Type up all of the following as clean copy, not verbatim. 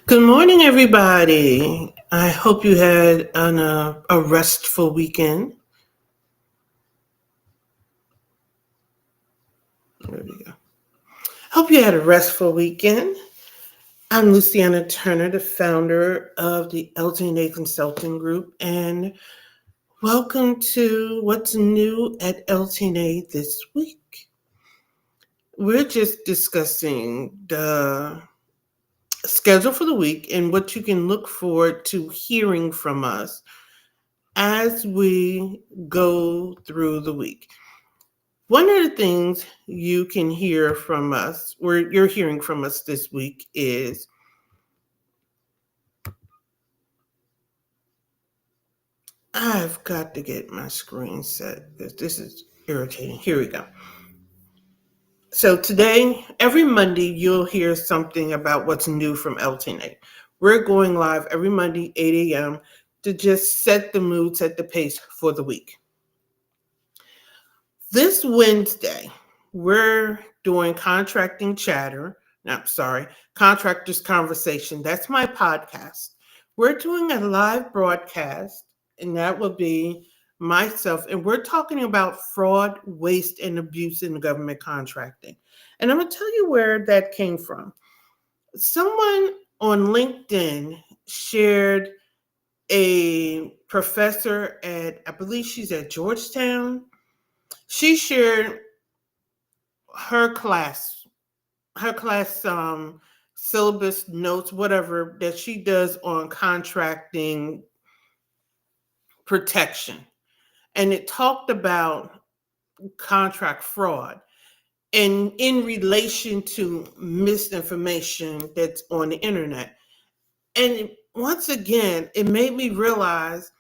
Good morning, everybody. I hope you had a restful weekend. There we go. Hope you had a restful weekend. I'm Luciana Turner, the founder of the LT&A Consulting Group, and welcome to What's New at LT&A this week. We're just discussing the schedule for the week and what you can look forward to hearing from us as we go through the week. One of the things you can hear from us, or you're hearing from us this week, is I've got to get my screen set because this is irritating. Here we go. So today, every Monday, you'll hear something about what's new from LT&A. We're going live every Monday, 8 a.m. to just set the mood, set the pace for the week. This Wednesday, we're doing Contractors Conversation. That's my podcast. We're doing a live broadcast, and that will be myself, and we're talking about fraud, waste, and abuse in government contracting. And I'm going to tell you where that came from. Someone on LinkedIn shared a professor I believe she's at Georgetown. She shared her class, syllabus notes, whatever that she does on contracting protection, and it talked about contract fraud and in relation to misinformation that's on the internet. And once again, it made me realize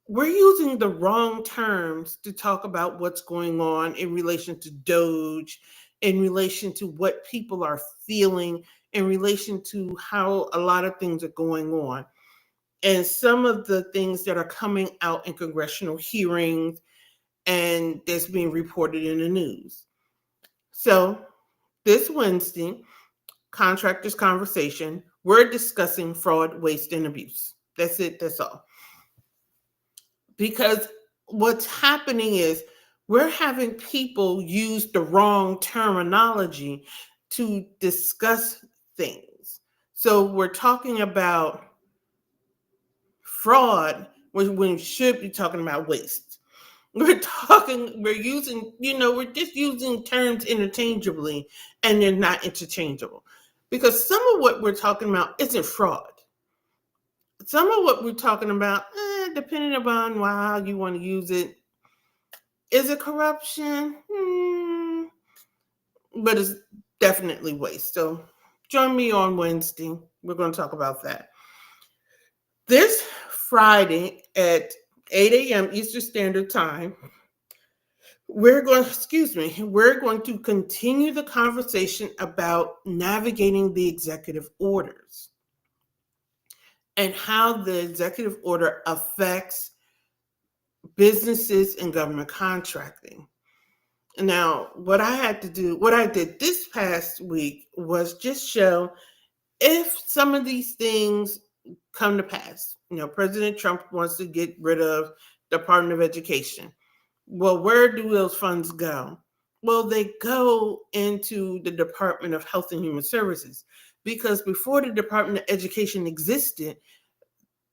we're using the wrong terms to talk about what's going on in relation to Doge, in relation to what people are feeling, in relation to how a lot of things are going on. And some of the things that are coming out in congressional hearings and that's being reported in the news. So this Wednesday, Contractors Conversation, we're discussing fraud, waste, and abuse. That's it, that's all. Because what's happening is we're having people use the wrong terminology to discuss things. So we're talking about fraud when we should be talking about waste. We're just using terms interchangeably, and they're not interchangeable. Because some of what we're talking about isn't fraud. Some of what we're talking about, depending upon how you want to use it, is it corruption? But it's definitely waste. So join me on Wednesday. We're going to talk about that. This Friday at 8 a.m. Eastern Standard Time, we're going to continue the conversation about navigating the executive orders and how the executive order affects businesses and government contracting. Now, what I did this past week was just show if some of these things come to pass. President Trump wants to get rid of the Department of Education. Well, where do those funds go? Well, they go into the Department of Health and Human Services, because before the Department of Education existed,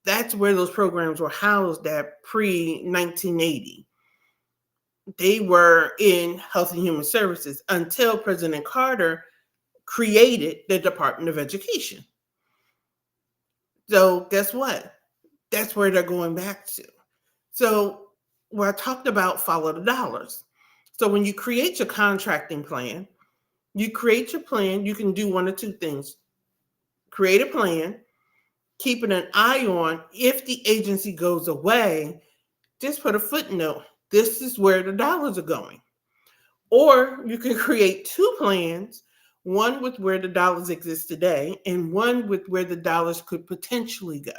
that's where those programs were housed at pre-1980. They were in Health and Human Services until President Carter created the Department of Education. So guess what? That's where they're going back to. So where I talked about follow the dollars. So when you create your contracting plan, you can do one of two things. Create a plan, keeping an eye on if the agency goes away, just put a footnote. This is where the dollars are going. Or you can create two plans, one with where the dollars exist today and one with where the dollars could potentially go.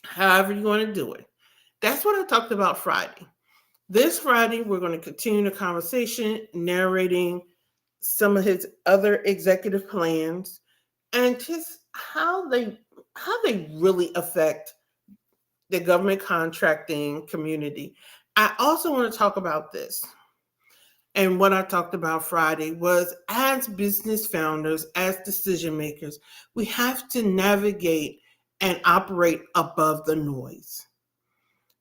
However you want to do it. That's what I talked about Friday. This Friday, we're going to continue the conversation, narrating some of his other executive plans and just how they really affect the government contracting community. I also want to talk about this. And what I talked about Friday was, as business founders, as decision makers, we have to navigate and operate above the noise.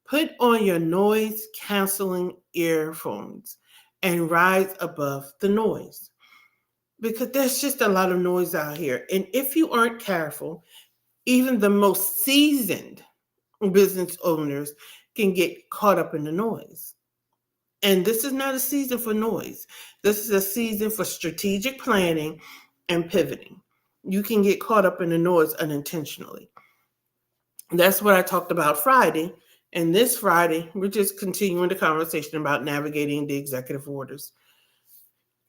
Put on your noise canceling earphones and rise above the noise. because there's just a lot of noise out here. And if you aren't careful, even the most seasoned business owners can get caught up in the noise. And this is not a season for noise. This is a season for strategic planning and pivoting. You can get caught up in the noise unintentionally. That's what I talked about Friday. And this Friday, we're just continuing the conversation about navigating the executive orders.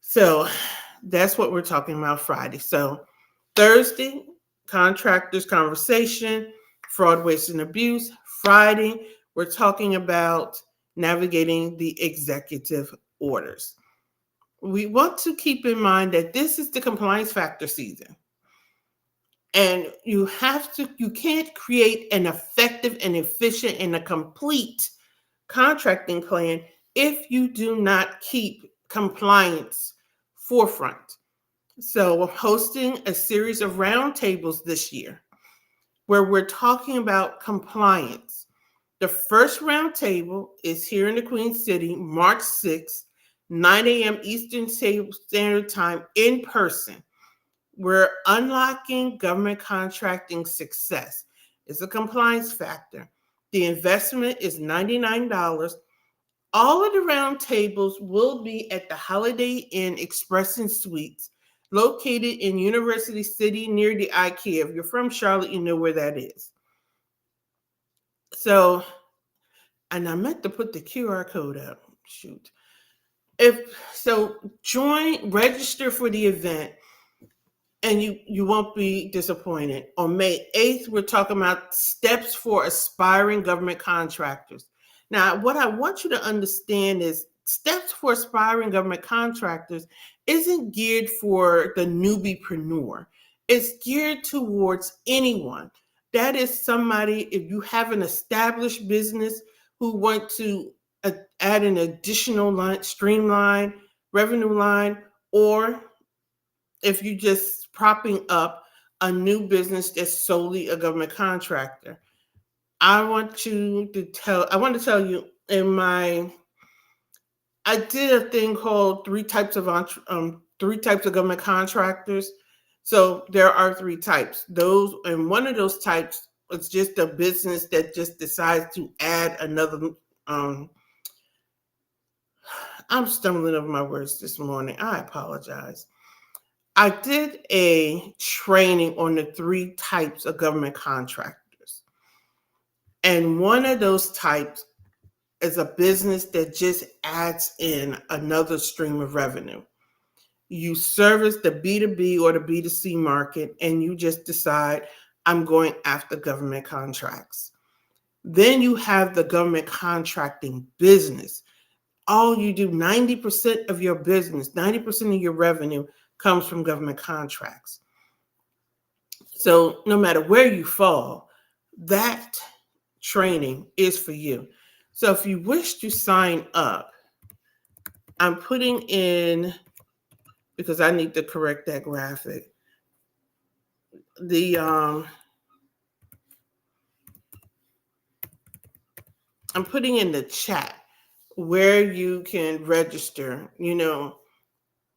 So that's what we're talking about Friday. So Thursday, contractors conversation, fraud, waste, and abuse. Friday, we're talking about navigating the executive orders. We want to keep in mind that this is the compliance factor season. And you can't create an effective and efficient and a complete contracting plan if you do not keep compliance forefront. So, we're hosting a series of roundtables this year where we're talking about compliance. The first roundtable is here in the Queen City, March 6th, 9 a.m. Eastern Standard Time in person. We're unlocking government contracting success. It's a compliance factor. The investment is $99. All of the roundtables will be at the Holiday Inn Express and Suites, located in University City near the IKEA. If you're from Charlotte, you know where that is. So, and I meant to put the QR code up. Shoot. Register for the event, and you won't be disappointed. On May 8th, we're talking about steps for aspiring government contractors. Now, what I want you to understand is steps for aspiring government contractors isn't geared for the newbiepreneur. It's geared towards anyone. That is somebody, if you have an established business who want to add an additional line, streamline, revenue line, or if you just propping up a new business that's solely a government contractor. I want to tell you I did a thing called three types of government contractors. So there are three types. And one of those types is just a business that just decides to add another. I'm stumbling over my words this morning. I apologize. I did a training on the three types of government contractors. And one of those types is a business that just adds in another stream of revenue. You service the B2B or the B2C market, and you just decide, I'm going after government contracts. Then you have the government contracting business. All you do, 90% of your business, 90% of your revenue comes from government contracts. So no matter where you fall, that training is for you. So if you wish to sign up, I'm putting in, because I need to correct that graphic, I'm putting in the chat where you can register,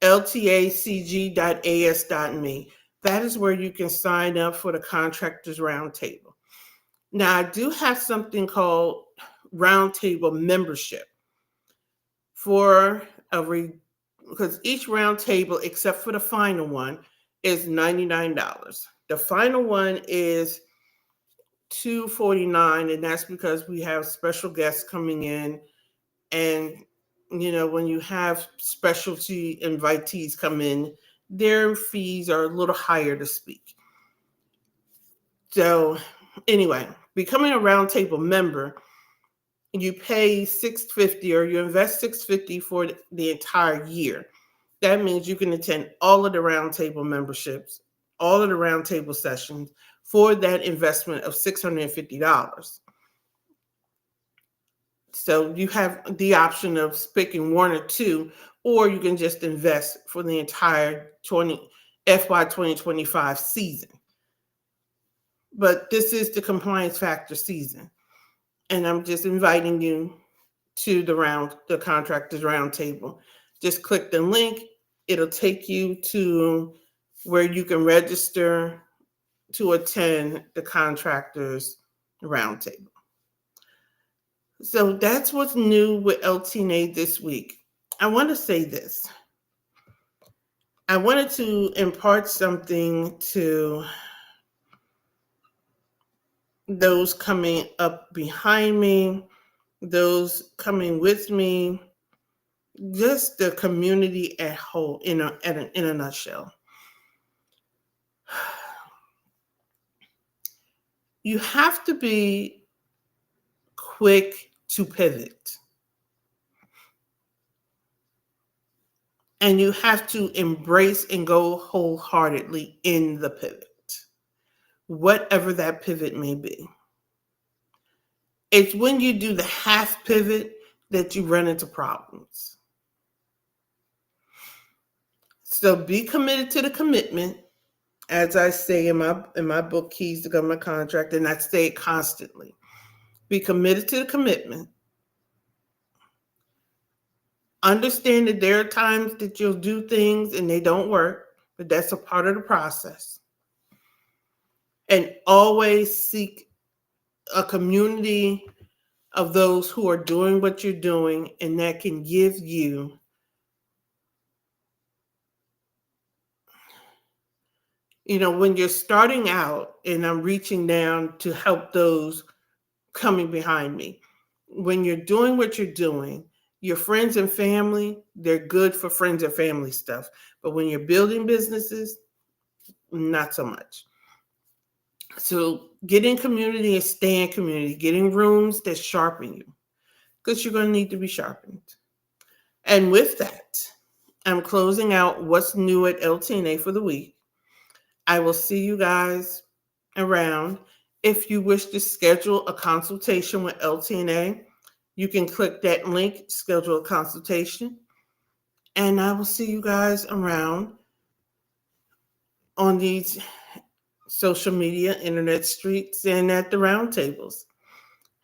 ltacg.as.me. That is where you can sign up for the Contractors Roundtable. Now, I do have something called Roundtable membership because each roundtable, except for the final one, is $99. The final one is $249, and that's because we have special guests coming in. And when you have specialty invitees come in, their fees are a little higher to speak. So anyway, becoming a roundtable member, you pay $650, or you invest $650 for the entire year. That means you can attend all of the roundtable memberships, all of the roundtable sessions for that investment of $650. So you have the option of picking one or two, or you can just invest for the entire FY 2025 season. But this is the compliance factor season. And I'm just inviting you to the Contractors Roundtable. Just click the link It'll take you to where you can register to attend the Contractors Roundtable. So that's what's new with LT&A this week. I want to say this. I wanted to impart something to those coming up behind me, those coming with me, just the community at whole in a nutshell. You have to be quick to pivot. And you have to embrace and go wholeheartedly in the pivot, whatever that pivot may be. It's when you do the half pivot that you run into problems. So be committed to the commitment, as I say in my book, Keys to Government Contract, and I say it constantly. Be committed to the commitment. Understand that there are times that you'll do things and they don't work, but that's a part of the process. And always seek a community of those who are doing what you're doing and that can give you when you're starting out, and I'm reaching down to help those coming behind me. When you're doing what you're doing, your friends and family, they're good for friends and family stuff. But when you're building businesses, not so much. So get in community and stay in community. Get in rooms that sharpen you, because you're going to need to be sharpened. And with that, I'm closing out what's new at LT&A for the week. I will see you guys around. If you wish to schedule a consultation with LT&A, you can click that link, schedule a consultation, and I will see you guys around on these social media, internet streets, and at the roundtables.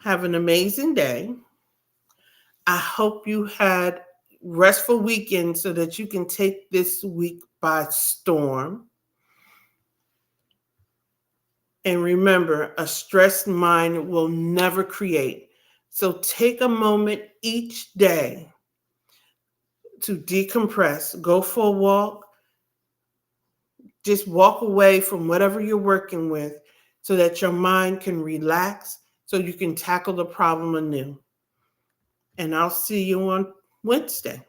Have an amazing day. I hope you had restful weekend so that you can take this week by storm. And remember, a stressed mind will never create. So take a moment each day to decompress. Go for a walk. Just walk away from whatever you're working with so that your mind can relax so you can tackle the problem anew. And I'll see you on Wednesday.